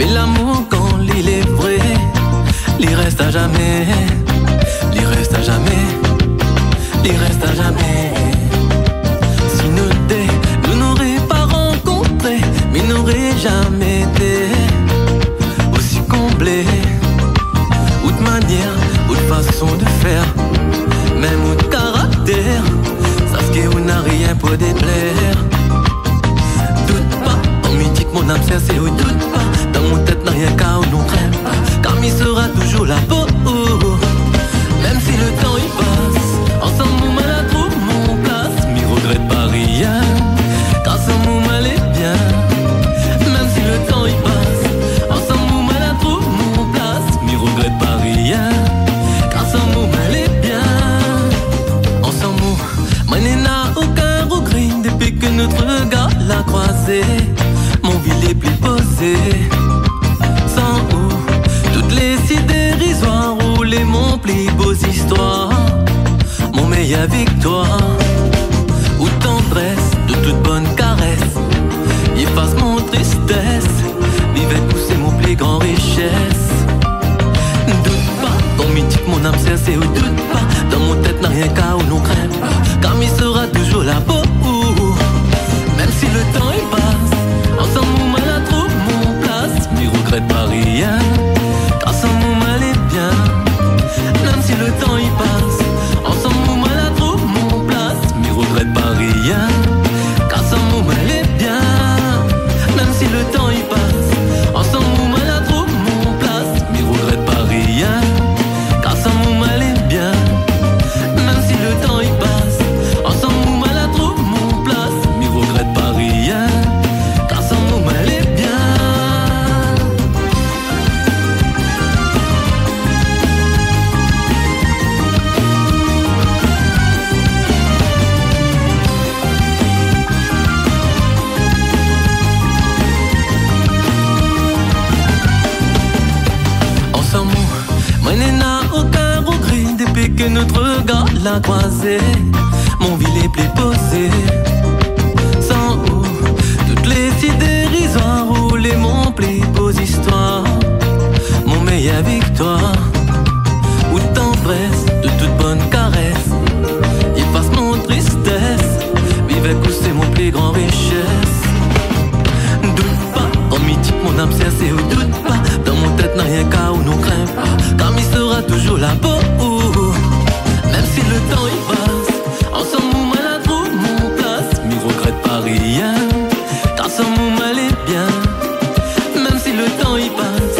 Mais l'amour quand il est vrai, il reste à jamais. Il reste à jamais. Il reste à jamais. Si nous n'aurions pas rencontré, mais n'aurions jamais été aussi comblés. Ou de manière, ou de façon de faire, même ou de caractère, ça ce que vous n'a rien pour déplaire. Doute pas, en mythique mon âme c'est ou doute pas, dans mon tête n'a rien qu'à ou non crème pas, car il sera toujours là pour même si le temps il passe, ensemble mon mal a trouvé mon place, m'y regrette pas rien, car sans mon mal est bien. Même si le temps il passe, ensemble mon mal a trouvé mon place, m'y regrette pas rien, car sans mon mal est bien. Ensemble moi n'a aucun regret depuis que notre regard l'a croisé, mon ville est plus posé. Sans où toutes les idées dérisoires roulaient mon plus beaux histoires, mon meilleure victoire. Ou tendresse de toute bonne caresse, efface mon tristesse, vivait pousser mon plus grand richesse. Doute pas, ton mythique mon âme c'est ou doute pas, dans mon tête n'a rien qu'à ou non crains pas, car il sera toujours là pour même si le temps il passe, ensemble mon mal a trouvé mon place, m'y regrette pas rien, car sans mon mal est bien. Même si le temps il passe, ensemble mon mal a trouvé mon place, m'y regrette pas rien, car sans mon mal est bien. Même si le temps il passe, ensemble mon mal a trouvé mon place, m'y regrette pas rien, car sans mon mal est bien. Même si le temps il passe, ensemble mon mal a trouvé mon place, m'y regrette pas rien, car sans mon mal est bien. Ensemble, moi n'a aucun regret depuis que notre regard l'a croisé, mon ville est plus posé. Sans où toutes les idées dérisoires roulaient mon plus beaux histoires, mon meilleure victoire. Ou tendresse de toute bonne caresse, efface mon tristesse, vivait pousser mon plus grand richesse. Doute pas, en mythique mon âme c'est ou doute pas, dans mon tête n'a rien qu'à ou non crains pas, car il sera toujours là pour même si le temps il passe, ensemble mon mal a trouvé mon place, m'y regrette pas rien, car sans mon mal est bien. Même si le temps il passe,